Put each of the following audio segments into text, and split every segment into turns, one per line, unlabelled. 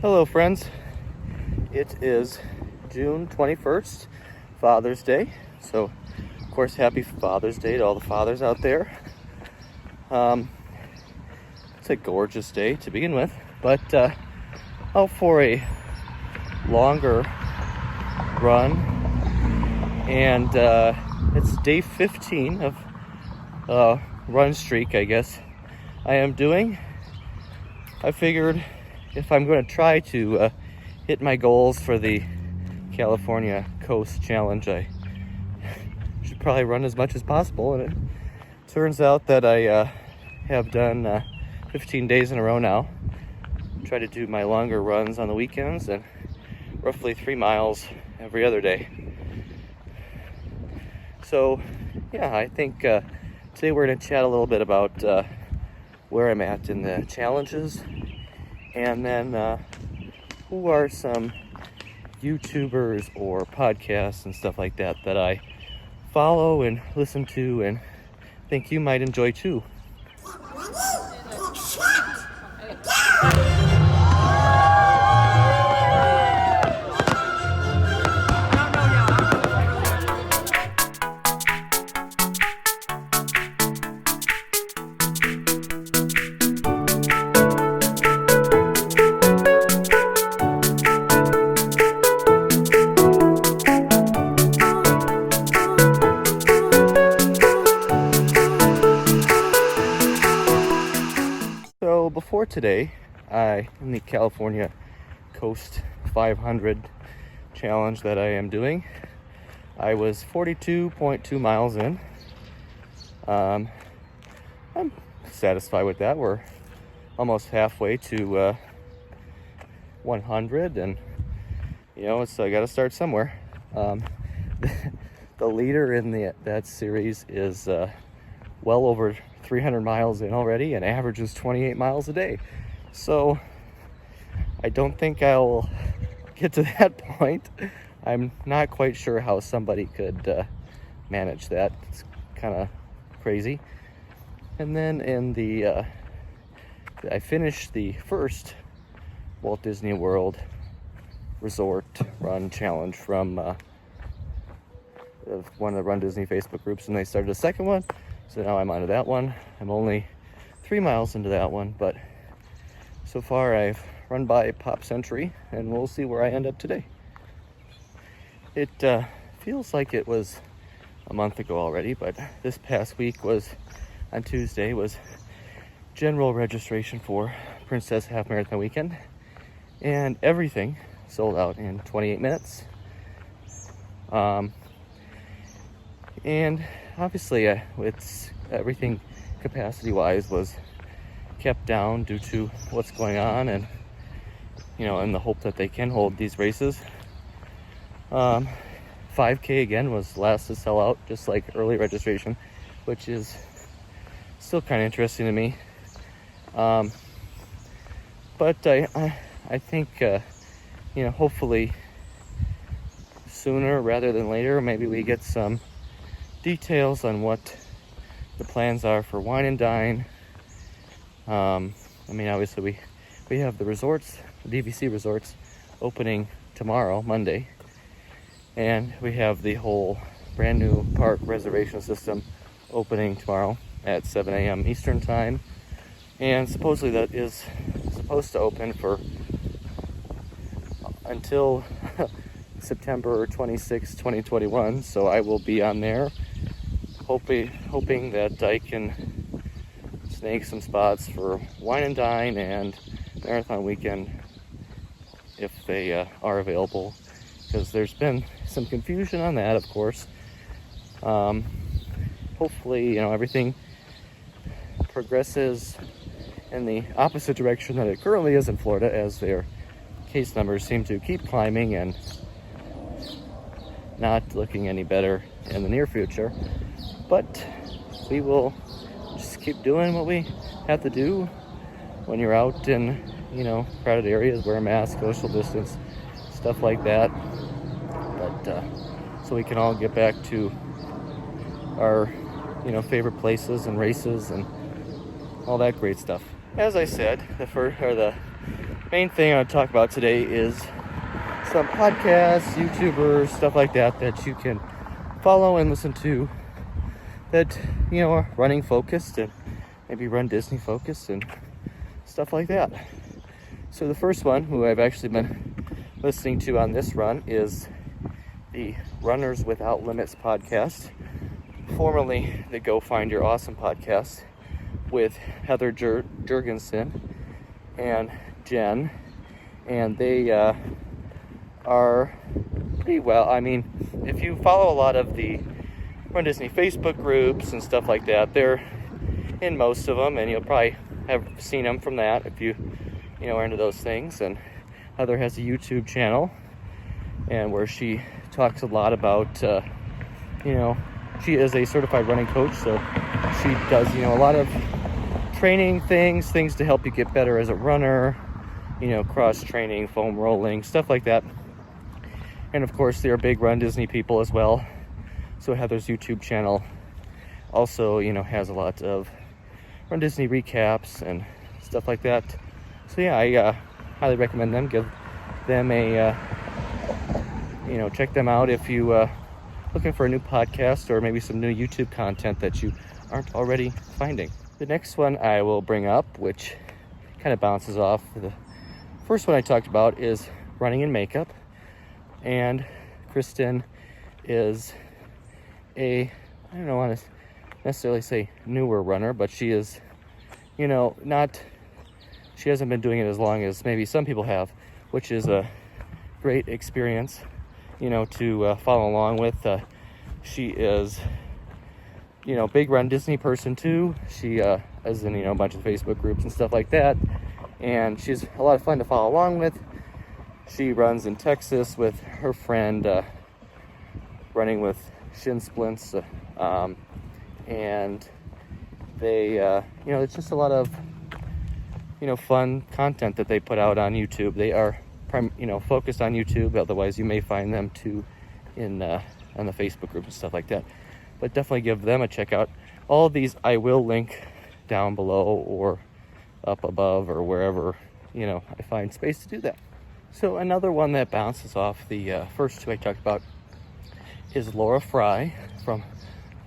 Hello friends, it is June 21st, Father's Day. So of course happy Father's Day to all the fathers out there. It's a gorgeous day to begin with, but out for a longer run, and it's day 15 of run streak, I guess I am doing. I figured if I'm going to try to hit my goals for the California Coast Challenge, I should probably run as much as possible. And it turns out that I have done 15 days in a row now. Try to do my longer runs on the weekends and roughly 3 miles every other day. So yeah, I think today we're going to chat a little bit about where I'm at in the challenges, and then who are some YouTubers or podcasts and stuff like that that I follow and listen to and think you might enjoy too. So before today, in the California Coast 500 challenge that I am doing, I was 42.2 miles in. I'm satisfied with that. We're almost halfway to 100, and it's I got to start somewhere. The leader in that series is well over 300 miles in already and averages 28 miles a day. So I don't think I'll get to that point. I'm not quite sure how somebody could manage that. It's kind of crazy. And then I finished the first Walt Disney World Resort Run Challenge from one of the runDisney Facebook groups, and they started a second one. So now I'm onto that one. I'm only 3 miles into that one, but so far I've run by Pop Century, and we'll see where I end up today. It feels like it was a month ago already, but this past week on Tuesday was general registration for Princess Half Marathon Weekend, and everything sold out in 28 minutes. And obviously, it's everything capacity-wise was kept down due to what's going on, and in the hope that they can hold these races. 5K again was last to sell out, just like early registration, which is still kind of interesting to me. But I think hopefully sooner rather than later, maybe we get some details on what the plans are for Wine and Dine. Obviously we have the resorts, the DVC resorts, opening tomorrow, Monday, and we have the whole brand new park reservation system opening tomorrow at 7 a.m. Eastern time, and supposedly that is supposed to open for until September 26, 2021. So I will be on there hoping that I can snag some spots for Wine and Dine and Marathon Weekend if they are available, because there's been some confusion on that, of course. Hopefully, everything progresses in the opposite direction that it currently is in Florida, as their case numbers seem to keep climbing and not looking any better in the near future. But we will just keep doing what we have to do when you're out in, crowded areas, wear a mask, social distance, stuff like that. But so we can all get back to our, favorite places and races and all that great stuff. As I said, the main thing I want to talk about today is some podcasts, YouTubers, stuff like that you can follow and listen to that, are running focused and maybe RunDisney focused and stuff like that. So the first one, who I've actually been listening to on this run, is the Runners Without Limits podcast, formerly the Go Find Your Awesome podcast, with Heather Jurgensen and Jen, and they are pretty well. I mean, if you follow a lot of the RunDisney Facebook groups and stuff like that, they're in most of them, and you'll probably have seen them from that if you are into those things. And Heather has a YouTube channel, and where she talks a lot about, she is a certified running coach, so she does, a lot of training things to help you get better as a runner, cross training, foam rolling, stuff like that. And of course, they're big RunDisney people as well. So Heather's YouTube channel also, has a lot of RunDisney recaps and stuff like that. So yeah, I highly recommend them. Give them a, check them out if you looking for a new podcast or maybe some new YouTube content that you aren't already finding. The next one I will bring up, which kind of bounces off the first one I talked about, is Running in Makeup. And Kristen is I don't want to necessarily say newer runner, but she is, she hasn't been doing it as long as maybe some people have, which is a great experience, to follow along with. She is, big RunDisney person too. She is in, a bunch of Facebook groups and stuff like that. And she's a lot of fun to follow along with. She runs in Texas with her friend, running with shin splints, and they, it's just a lot of, fun content that they put out on YouTube. They are, focused on YouTube. Otherwise, you may find them too on the Facebook group and stuff like that. But definitely give them a check out. All of these I will link down below or up above or wherever, I find space to do that. So another one that bounces off the first two I talked about is Laura Frye from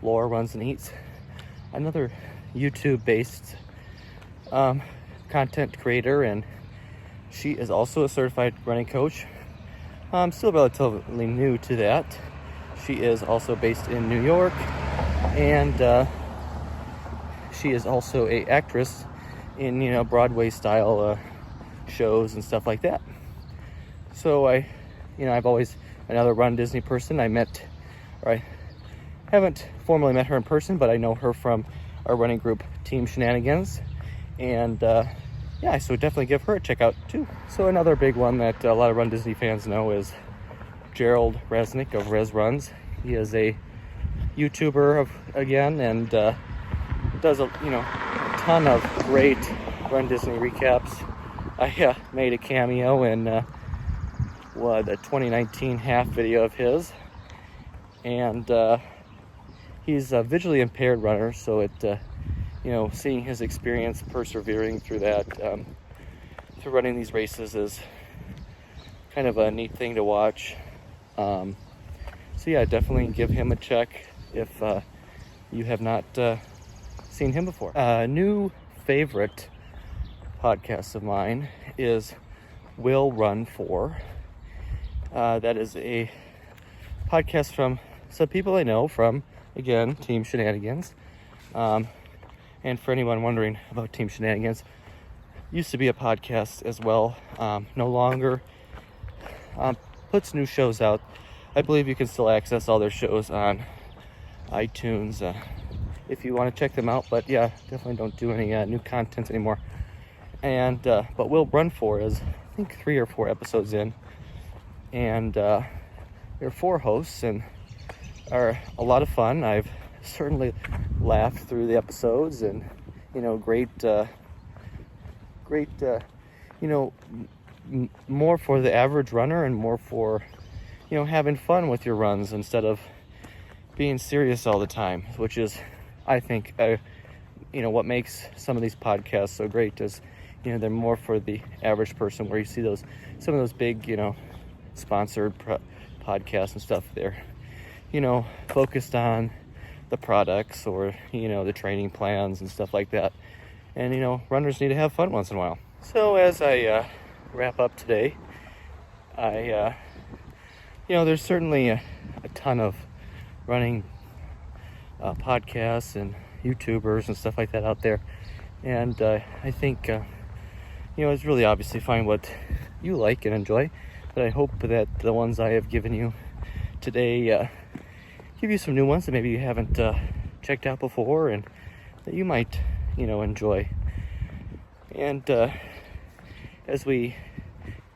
Laura Runs and Eats, another YouTube-based content creator, and she is also a certified running coach. I'm still relatively new to that. She is also based in New York, and she is also a actress in Broadway style shows and stuff like that. So I've always another RunDisney person. I haven't formally met her in person, but I know her from our running group Team Shenanigans, and so definitely give her a check out too. So another big one that a lot of RunDisney fans know is Jerrold Resnick of RezRuns. He is a YouTuber and does a ton of great RunDisney recaps. I made a cameo in the 2019 half video of his, and he's a visually impaired runner, so it seeing his experience persevering through that, through running these races, is kind of a neat thing to watch. Definitely give him a check if you have not seen him before. A new favorite podcast of mine is Will Run For. That is a podcast from some people I know from, again, Team Shenanigans. And for anyone wondering about Team Shenanigans, used to be a podcast as well. No longer puts new shows out. I believe you can still access all their shows on iTunes if you want to check them out. But yeah, definitely don't do any new content anymore. And but Will Run For is, I think, 3 or 4 episodes in, and there are 4 hosts and are a lot of fun. I've certainly laughed through the episodes, and great more for the average runner and more for having fun with your runs instead of being serious all the time, which is, I think, what makes some of these podcasts so great is, You know, they're more for the average person, where you see some of those big, you know, sponsored podcasts and stuff. They're, you know, focused on the products or, you know, the training plans and stuff like that. And, you know, runners need to have fun once in a while. So as I wrap up today, you know, there's certainly a ton of running podcasts and YouTubers and stuff like that out there. And I think, you know, it's really obviously find what you like and enjoy. But I hope that the ones I have given you today give you some new ones that maybe you haven't checked out before and that you might, you know, enjoy. And as we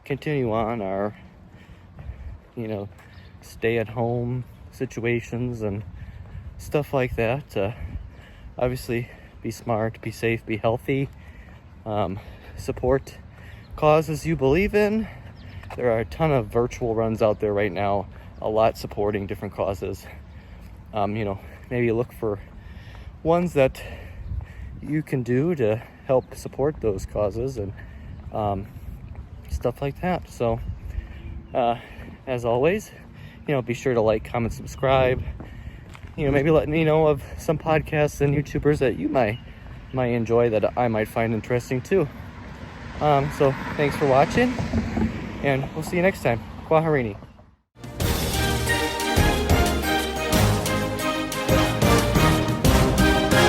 continue on our, you know, stay-at-home situations and stuff like that, obviously be smart, be safe, be healthy, support causes you believe in. There are a ton of virtual runs out there right now, a lot supporting different causes. You know, maybe look for ones that you can do to help support those causes and stuff like that. So as always, you know, be sure to like, comment, subscribe. You know, maybe let me know of some podcasts and YouTubers that you might enjoy that I might find interesting too. So thanks for watching, and we'll see you next time. Kwaherini.